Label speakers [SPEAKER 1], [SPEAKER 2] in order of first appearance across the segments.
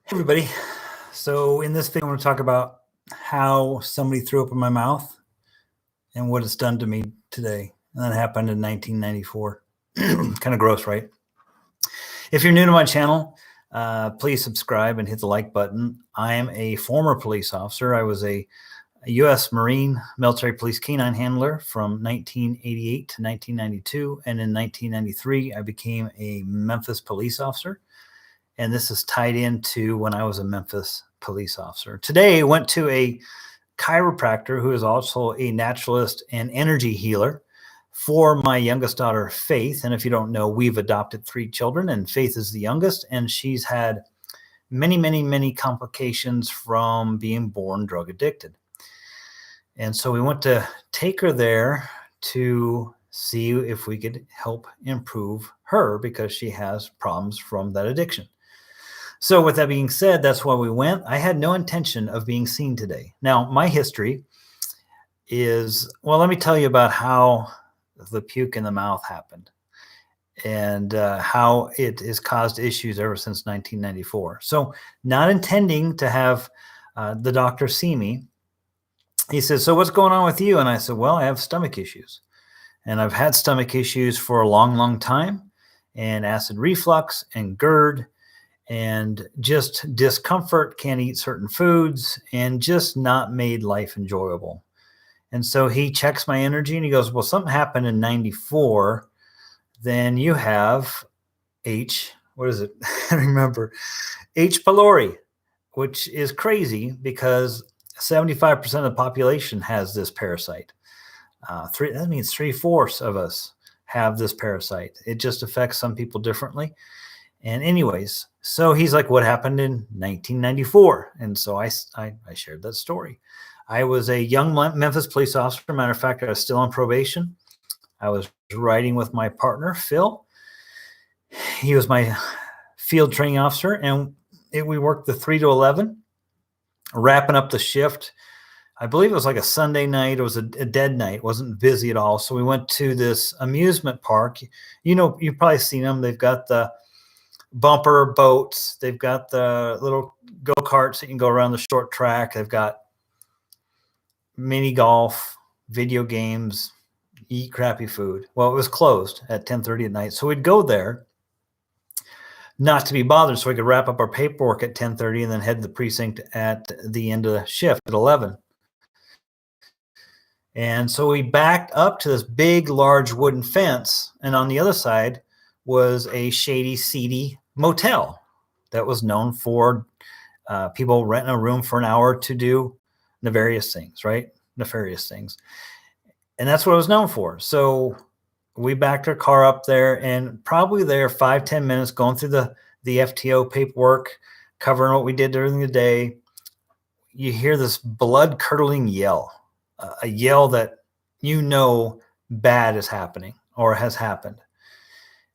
[SPEAKER 1] Hey everybody. So in this video, I want to talk about how somebody threw up in my mouth and what it's done to me today. And that happened in 1994. Kind of gross, right? If you're new to my channel, please subscribe and hit the like button. I am a former police officer. I was a U.S. Marine military police canine handler from 1988 to 1992. And in 1993, I became a Memphis police officer. And this is tied into when I was a Memphis police officer. Today, I went to a chiropractor who is also a naturalist and energy healer for my youngest daughter, Faith. And if you don't know, we've adopted 3 children, and Faith is the youngest, and she's had many complications from being born drug addicted. And so we went to take her there to see if we could help improve her because she has problems from that addiction. So with that being said, that's why we went. I had no intention of being seen today. Now, my history is, well, let me tell you about how the puke in the mouth happened and how it has caused issues ever since 1994. So not intending to have the doctor see me, he says, "So what's going on with you?" And I said, "Well, I have stomach issues. And I've had stomach issues for a long time, and acid reflux and GERD, and just discomfort, can't eat certain foods, and just not made life enjoyable." And so he checks my energy and he goes, "Well, something happened in 94. Then you have what is it? I don't remember. H.PYLORI, which is crazy because 75% of the population has this parasite. That means 3/4 of us have this parasite. It just affects some people differently. And anyways, so he's like, "What happened in 1994? And so I shared that story. I was a young Memphis police officer. Matter of fact, I was still on probation. I was riding with my partner, Phil. He was my field training officer, and we worked the 3 to 11, wrapping up the shift. I believe it was like a Sunday night. It was a dead night. It wasn't busy at all. So we went to this amusement park. You know, you've probably seen them. They've got the bumper boats. They've got the little go-karts that you can go around the short track. They've got mini golf, video games, eat crappy food. Well, it was closed at 10:30 at night. So we'd go there not to be bothered so we could wrap up our paperwork at 10:30 and then head to the precinct at the end of the shift at 11. And so we backed up to this big, large wooden fence. And on the other side was a shady, seedy motel that was known for people renting a room for an hour to do nefarious things, right? Nefarious things. And that's what it was known for. So we backed our car up there, and probably there 5-10 minutes going through the FTO paperwork, covering what we did during the day. You hear this blood-curdling yell, a yell that you know bad is happening or has happened,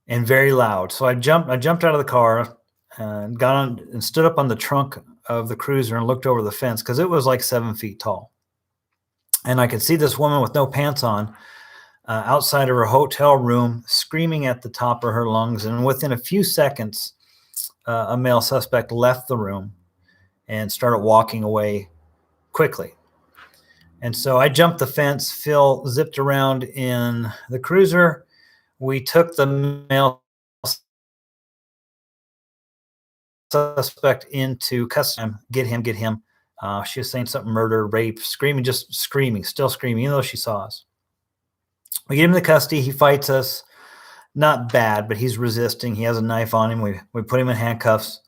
[SPEAKER 1] and very loud. So I jumped out of the car and got on and stood up on the trunk of the cruiser and looked over the fence because it was like 7 feet tall. And I could see this woman with no pants on outside of her hotel room screaming at the top of her lungs. And within a few seconds, a male suspect left the room and started walking away quickly. And so I jumped the fence. Phil zipped around in the cruiser. We took the male suspect into custody. Get him. She was saying something, murder, rape, screaming, still screaming, even though she saw us. We get him into custody. He fights us. Not bad, but he's resisting. He has a knife on him. We put him in handcuffs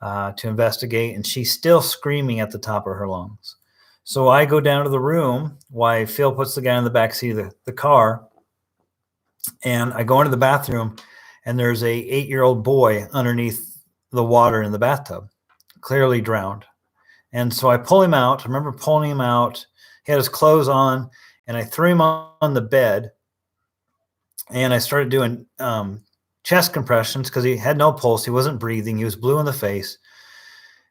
[SPEAKER 1] to investigate, and she's still screaming at the top of her lungs. So I go down to the room while Phil puts the guy in the back seat of the car, and I go into the bathroom, and there's a 8-year-old boy underneath the water in the bathtub, clearly drowned. And so I pull him out. I remember pulling him out. He had his clothes on, and I threw him on the bed, and I started doing chest compressions because he had no pulse. He wasn't breathing. He was blue in the face.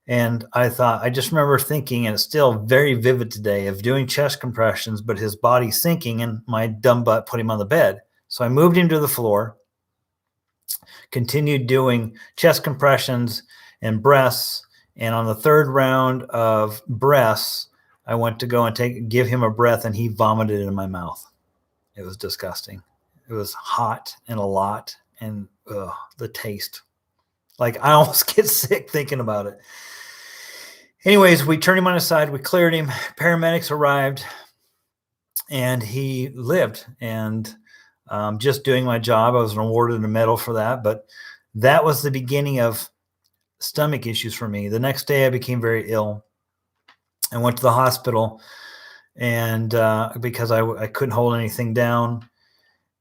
[SPEAKER 1] And I just remember thinking, and it's still very vivid today, of doing chest compressions, but his body sinking, and my dumb butt put him on the bed. So I moved him to the floor, continued doing chest compressions and breaths And on the third round of breaths, I went to go and give him a breath, and he vomited in my mouth. It was disgusting. It was hot and a lot, and the taste. Like, I almost get sick thinking about it. Anyways, we turned him on his side. We cleared him. Paramedics arrived, and he lived. And just doing my job, I was awarded a medal for that. But that was the beginning of stomach issues for me. The next day, I became very ill. I went to the hospital, and because I couldn't hold anything down,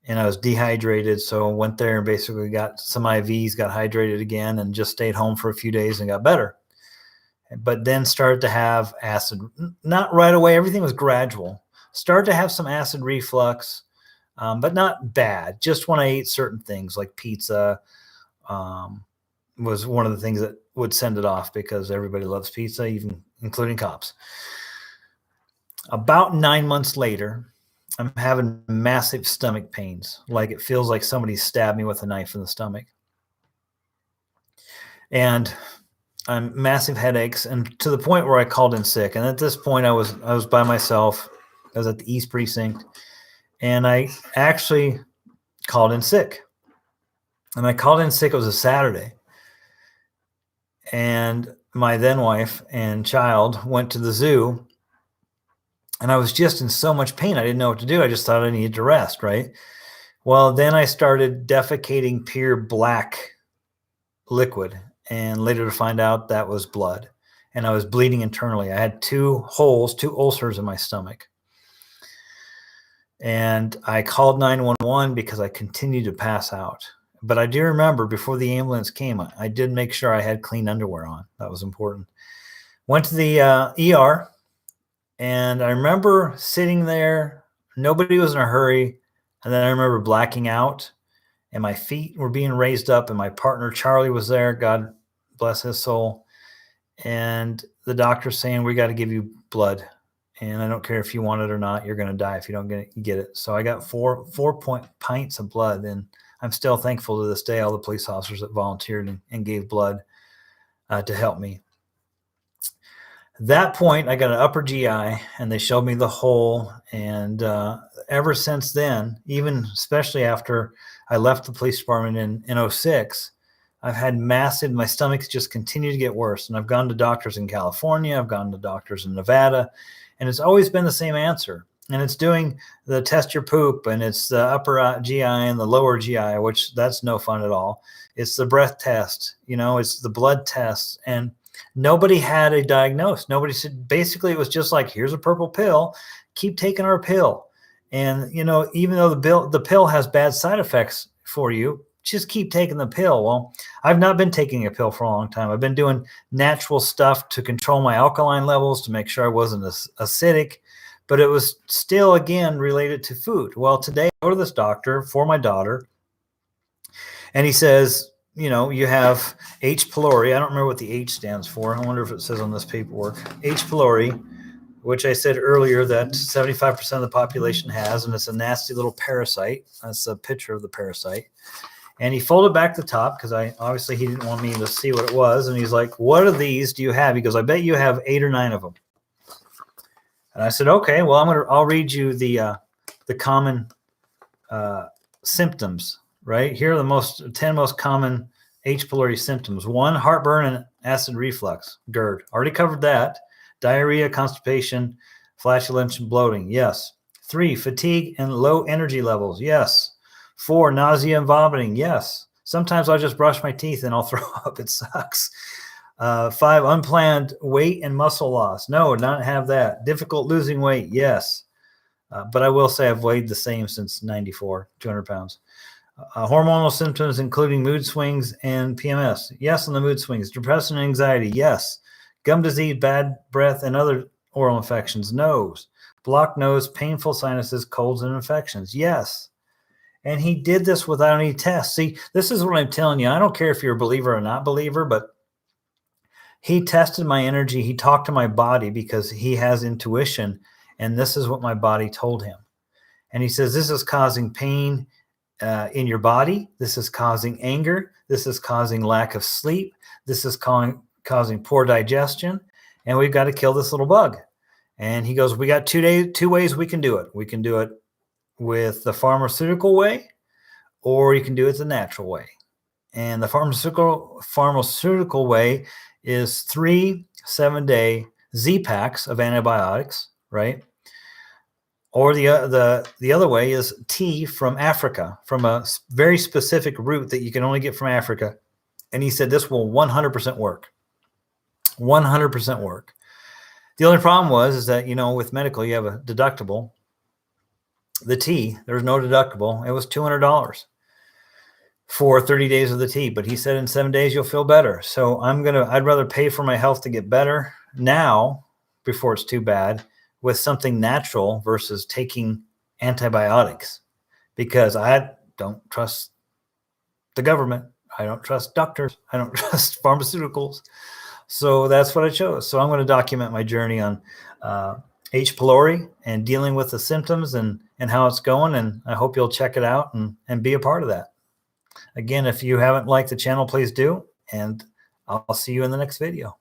[SPEAKER 1] and I was dehydrated, so I went there and basically got some IVs, got hydrated again, and just stayed home for a few days and got better. But then started to have acid, not right away. Everything was gradual. Started to have some acid reflux, but not bad. Just when I ate certain things like pizza, was one of the things that would send it off, because everybody loves pizza, even including cops. About 9 months later, I'm having massive stomach pains. Like, it feels like somebody stabbed me with a knife in the stomach. And I'm massive headaches, and to the point where I called in sick. And at this point, I was by myself. I was at the East Precinct, and I actually called in sick. And I called in sick. It was a Saturday. And my then wife and child went to the zoo, and I was just in so much pain. I didn't know what to do. I just thought I needed to rest, right? Well, then I started defecating pure black liquid, and later to find out that was blood. And I was bleeding internally. I had 2 ulcers in my stomach. And I called 911 because I continued to pass out. But I do remember, before the ambulance came, I did make sure I had clean underwear on. That was important. Went to the ER, and I remember sitting there. Nobody was in a hurry. And then I remember blacking out, and my feet were being raised up, and my partner, Charlie, was there. God bless his soul. And the doctor saying, we got to give you blood. And I don't care if you want it or not. You're going to die if you don't get it. So I got 4 pints of blood. And I'm still thankful to this day, all the police officers that volunteered and gave blood to help me. At that point, I got an upper GI, and they showed me the hole. And ever since then, even especially after I left the police department in 06, I've had my stomach's just continued to get worse. And I've gone to doctors in California. I've gone to doctors in Nevada. And it's always been the same answer. And it's doing the test your poop, and it's the upper GI and the lower GI, which that's no fun at all. It's the breath test, it's the blood test. And nobody had a diagnosis. Nobody said, basically, it was just like, here's a purple pill, keep taking our pill. And, even though the pill has bad side effects for you, just keep taking the pill. Well, I've not been taking a pill for a long time. I've been doing natural stuff to control my alkaline levels, to make sure I wasn't acidic, but it was still, again, related to food. Well, today I go to this doctor for my daughter, and he says, you have H.PYLORI. I don't remember what the H stands for. I wonder if it says on this paperwork. H.PYLORI, which I said earlier that 75% of the population has, and it's a nasty little parasite. That's a picture of the parasite. And he folded back the top, because obviously he didn't want me to see what it was. And he's like, what of these do you have? He goes, I bet you have 8 or 9 of them. And I said, okay, well, I'll read you the common symptoms, right? Here are the 10 most common H. pylori symptoms. 1, heartburn and acid reflux, GERD. Already covered that. Diarrhea, constipation, flatulence, and bloating. Yes. 3, fatigue and low energy levels. Yes. 4, nausea and vomiting. Yes. Sometimes I'll just brush my teeth and I'll throw up. It sucks. 5, unplanned weight and muscle loss. No, not have that. Difficult losing weight. Yes. But I will say I've weighed the same since 94, 200 pounds. Hormonal symptoms, including mood swings and PMS. Yes, on the mood swings. Depression and anxiety. Yes. Gum disease, bad breath, and other oral infections. Nose. Blocked nose, painful sinuses, colds, and infections. Yes. And he did this without any tests. See, this is what I'm telling you. I don't care if you're a believer or not believer, but he tested my energy. He talked to my body, because he has intuition. And this is what my body told him. And he says, this is causing pain in your body. This is causing anger. This is causing lack of sleep. This is causing causing poor digestion, and we've got to kill this little bug. And he goes, we got 2 ways we can do it. We can do it with the pharmaceutical way, or you can do it the natural way. And the pharmaceutical way is 3 7-day Z-packs of antibiotics, right? Or the other way is tea from Africa, from a very specific root that you can only get from Africa. And he said this will 100% work. 100% work. The only problem is that, you know, with medical, you have a deductible. The tea, there's no deductible. It was $200 for 30 days of the tea. But he said in 7 days, you'll feel better. So I'd rather pay for my health to get better now before it's too bad with something natural versus taking antibiotics, because I don't trust the government. I don't trust doctors. I don't trust pharmaceuticals. So that's what I chose. So I'm going to document my journey on H. pylori and dealing with the symptoms and how it's going. And I hope you'll check it out and be a part of that. Again, if you haven't liked the channel, please do. And I'll see you in the next video.